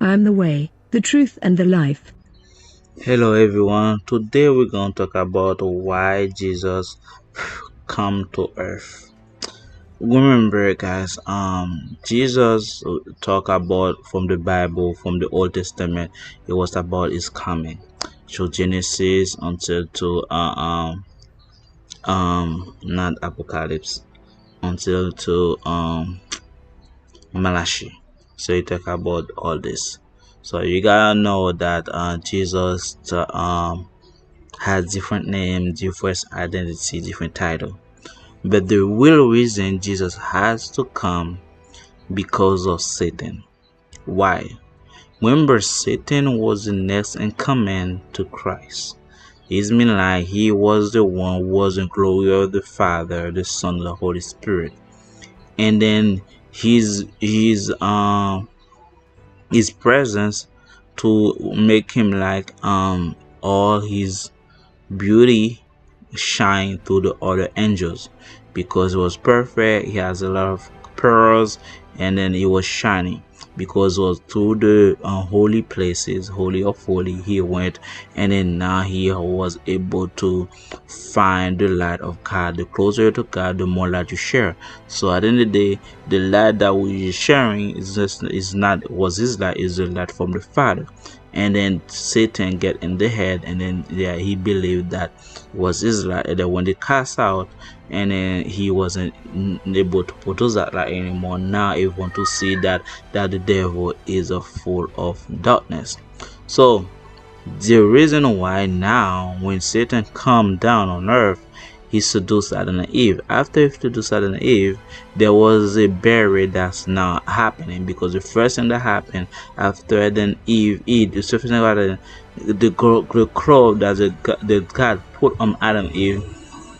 I am the way, the truth, and the life. Hello everyone. Today we're going to talk about why Jesus come to earth. Remember guys, Jesus talk about from the Bible, from the Old Testament. It was about his coming. So Genesis until to not Apocalypse, until to Malachi. So he talk about all this. So you gotta know that Jesus has different name, different identity, different title. But the real reason Jesus has to come because of Satan. Why? Remember, Satan was the next in command to Christ. It means like he was the one who was in glory of the Father, the Son, and the Holy Spirit. And then his presence to make him like all his beauty shine to the other angels, because it was perfect. He has a lot of pearls, and then it was shining because it was to the holy places, holy of holy he went, and then now he was able to find the light of God. The closer to God, the more light you share. So at the end of the day, the light that we are sharing is his light, is the light from the Father. And then Satan get in the head, and then he believed that was his light, and then when they cast out, and then he wasn't able to produce that light anymore. Now he want to see that the devil is full of darkness. So the reason why now when Satan come down on earth, he seduced Adam and Eve. After he seduced Adam and Eve, there was a barrier that's now happening, because the first thing that happened after Adam and Eve eat, the first thing about the crow that God put on Adam and Eve,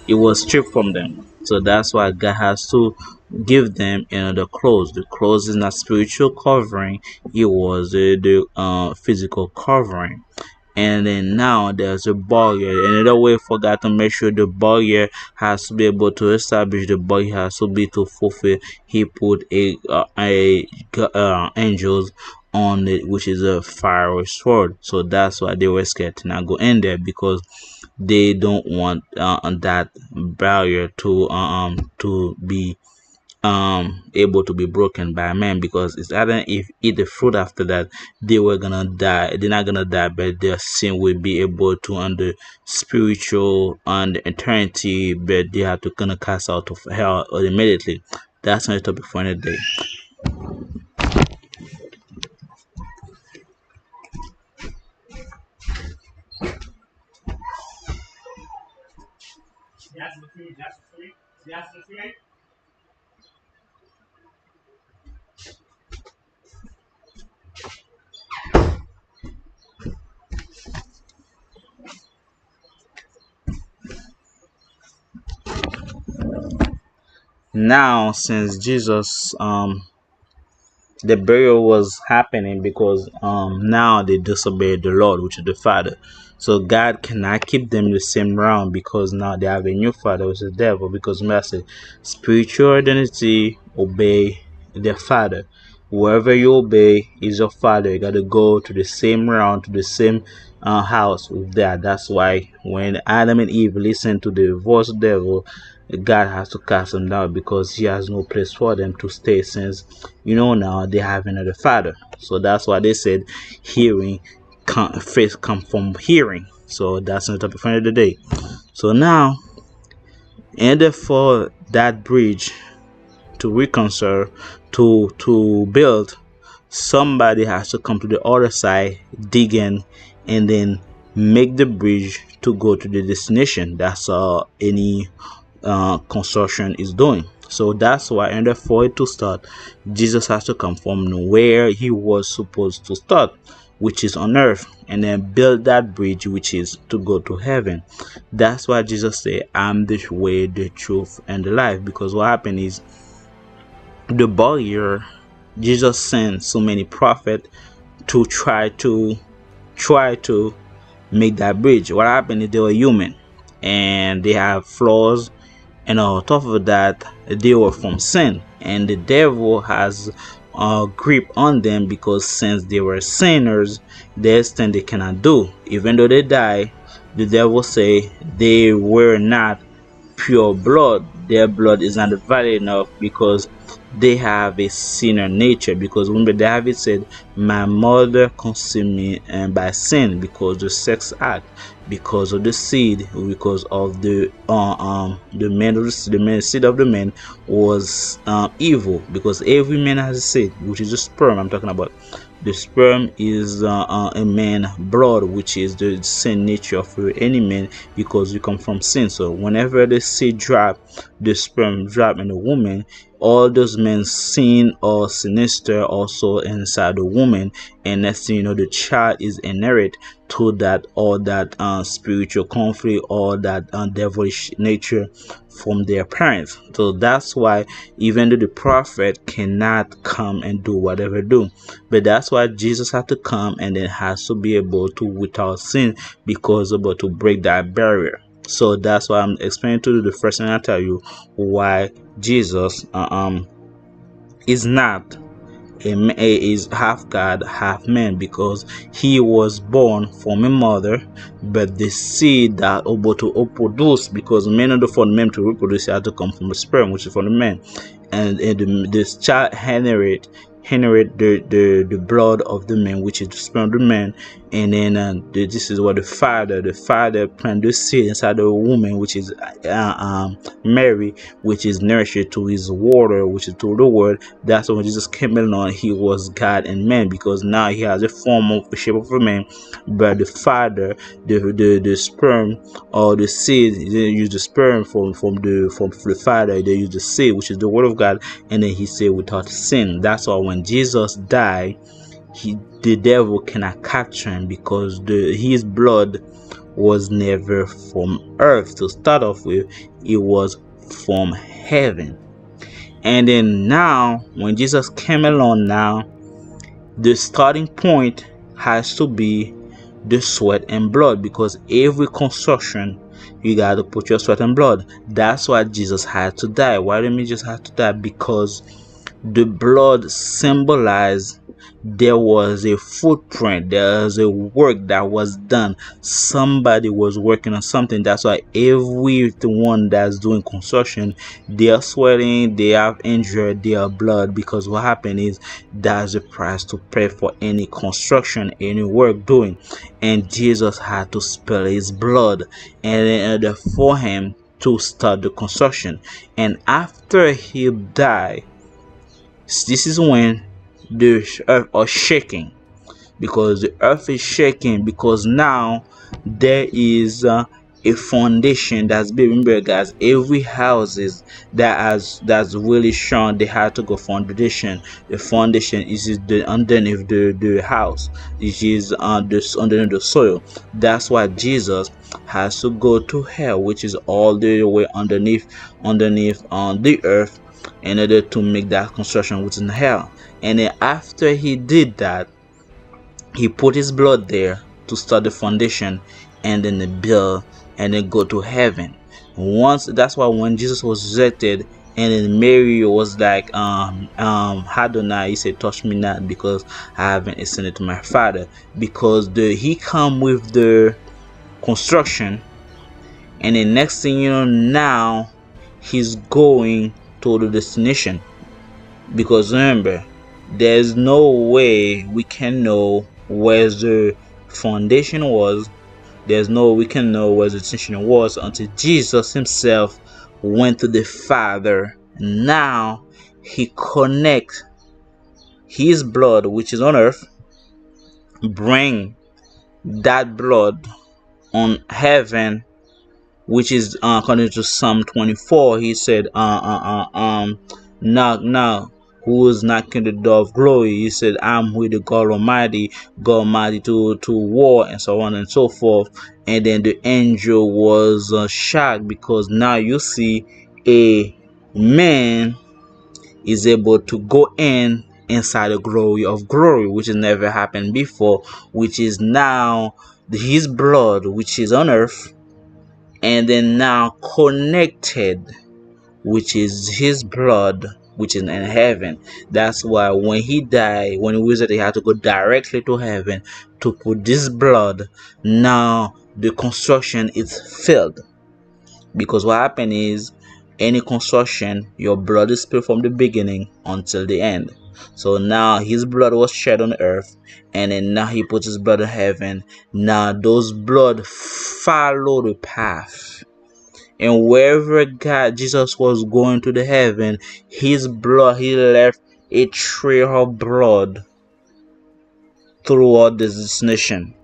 it was stripped from them. So that's why God has to give them another clothes. The clothes is not spiritual covering; it was the physical covering. And then now there's a barrier. Another way for God to make sure the barrier has to be able to establish, the barrier has to be to fulfill. He put angels on it, which is a fiery sword. So that's why they were scared to not go in there, because they don't want that barrier to be able to be broken by man, because it's either if eat the fruit after that they were gonna die. They're not gonna die, but their sin will be able to under spiritual and eternity, but they have to gonna cast out of hell immediately. That's another topic for another day. Now since Jesus the burial was happening because now they disobeyed the Lord, which is the Father. So God cannot keep them the same realm, because now they have a new father, which is the devil. Because remember I said spiritual identity obey their father. Whoever you obey is your father. You gotta go to the same realm, to the same house with that. That's why when Adam and Eve listened to the voice of the devil, God has to cast them down, because he has no place for them to stay, since now they have another father. So that's why they said hearing faith come from hearing. So that's the topic for the day. So now, in order for that bridge to reconcile, to build, somebody has to come to the other side, dig in, and then make the bridge to go to the destination. That's any construction is doing. So that's why in order for it to start, Jesus has to come from where he was supposed to start, which is on earth, and then build that bridge, which is to go to heaven. That's why Jesus said, I'm the way, the truth, and the life. Because what happened is, the barrier, Jesus sent so many prophets to try to make that bridge. What happened is they were human and they have flaws, and on top of that they were from sin, and the devil has grip on them, because since they were sinners, there's thing they cannot do. Even though they die, the devil say they were not pure blood. Their blood is not valid enough because they have a sinner nature. Because remember, David said, "My mother conceived me and by sin," because the sex act, because of the seed, because of the man of the man seed of the man was evil. Because every man has a seed, which is the sperm I'm talking about. The sperm is a man blood, which is the sin nature of any man, because we come from sin. So whenever the seed drop, the sperm drop in the woman, all those men sin or sinister also inside the woman, and next thing you know, the child is inherit to that, or that spiritual conflict, or that devilish nature from their parents. So that's why even though the prophet cannot come and do whatever do, but that's why Jesus had to come, and then has to be able to without sin, because about to break that barrier. So that's why I'm explaining to you the first thing I tell you, why Jesus is not is half God, half man, because he was born from a mother, but the seed that able to reproduce, because men of the for men to reproduce had to come from the sperm, which is from the man, and this child inherit the blood of the man, which is the sperm of the man, and then this is what the father plant the seed inside the woman, which is Mary, which is nourished to his water, which is to the word. That's when Jesus came along. He was God and man, because now he has a form of the shape of a man, but the father, the sperm or the seed, they use the sperm from the father, they use the seed, which is the word of God, and then he said without sin. That's why when Jesus died, the devil cannot capture him, because his blood was never from earth to start off with, it was from heaven. And then now when Jesus came along, now the starting point has to be the sweat and blood, because every construction you got to put your sweat and blood. That's why Jesus had to die. Why did he just have to die? Because the blood symbolized there was a footprint, there was a work that was done, somebody was working on something. That's why everyone that's doing construction, they are sweating, they have injured their blood, because what happened is that's the price to pay for any construction, any work doing. And Jesus had to spill his blood and in order for him to start the construction. And after he died, this is when the earth is shaking, because the earth is shaking, because now there is a foundation that's being, remember guys, every houses that's really strong, they had to go foundation. The foundation is the underneath the house, which is underneath the soil. That's why Jesus has to go to hell, which is all the way underneath on the earth, in order to make that construction which is in hell. And then after he did that, he put his blood there to start the foundation, and then the build, and then go to heaven. Once, that's why when Jesus was resurrected, and then Mary was like, Adonai, he said, touch me not, because I haven't ascended to my Father. Because he come with the construction, and the next thing you know, now he's going to the destination. Because remember, there's no way we can know where the foundation was. There's no we can know where the destination was until Jesus himself went to the Father. Now he connects his blood, which is on earth, bring that blood on heaven, which is according to Psalm 24. He said, knock, who is knocking the door of glory? He said, I'm with the God Almighty to war, and so on and so forth. And then the angel was shocked, because now you see a man is able to go inside the glory of glory, which has never happened before, which is now his blood, which is on earth, and then now connected, which is his blood, which is in heaven. That's why when he died, when he was he had to go directly to heaven to put this blood. Now the construction is filled, because what happened is, any construction, your blood is spilled from the beginning until the end. So now his blood was shed on earth, and then now he puts his blood in heaven. Now those blood follow the path, and wherever God Jesus was going to the heaven, his blood, he left a trail of blood throughout this destination.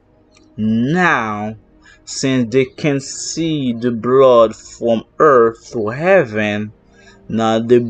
Now, since they can see the blood from earth to heaven, now the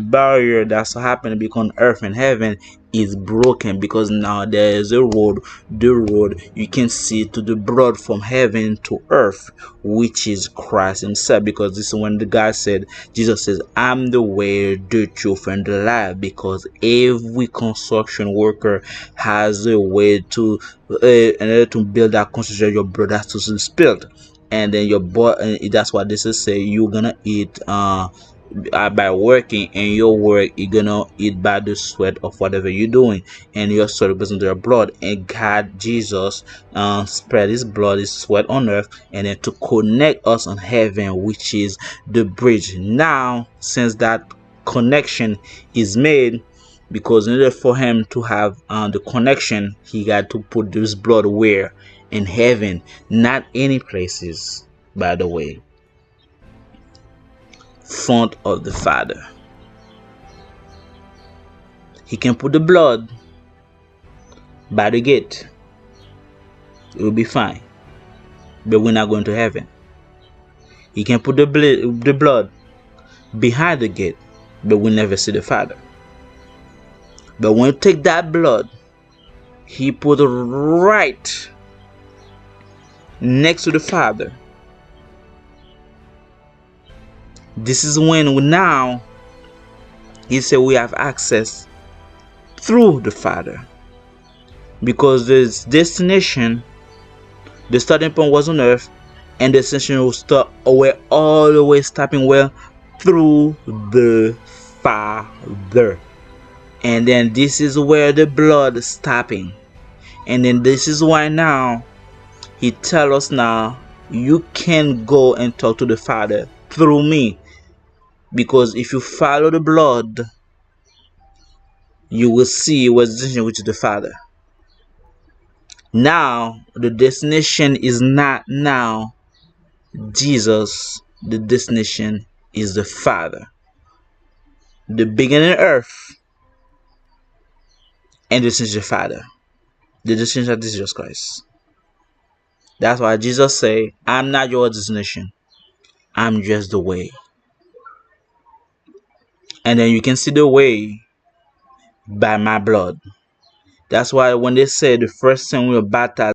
barrier that's happening between earth and heaven is broken, because now there is a road. The road, you can see to the blood from heaven to earth, which is Christ himself. Because this is when the guy said, Jesus says, I'm the way, the truth, and the life. Because every construction worker has a way to in order to build that construction, your blood has to be spilled. And then your body, that's what this is say, you're gonna eat by working, and your work, you're gonna eat by the sweat of whatever you're doing, and your sweat represents your blood. And God Jesus spread his blood, his sweat on earth, and then to connect us on heaven, which is the bridge. Now, since that connection is made, because in order for him to have the connection, he got to put this blood where? In heaven, not any places, by the way, front of the Father. He can put the blood by the gate, it will be fine, but we're not going to heaven. He can put the blood behind the gate, but we'll never see the Father. But when you take that blood, he put it right next to the Father. This is when now he said we have access through the Father, because this destination, the starting point was on earth, and the destination will start away, all the way stopping where? Through the Father. And then this is where the blood is stopping. And then this is why now he tells us now, you can go and talk to the Father through me. Because if you follow the blood, you will see what's the destination, which is the Father. Now, the destination is not now Jesus. The destination is the Father. The beginning of earth, and this is the Father. The destination is Jesus Christ. That's why Jesus say, I'm not your destination, I'm just the way. And then you can see the way by my blood. That's why when they say the first time we were baptized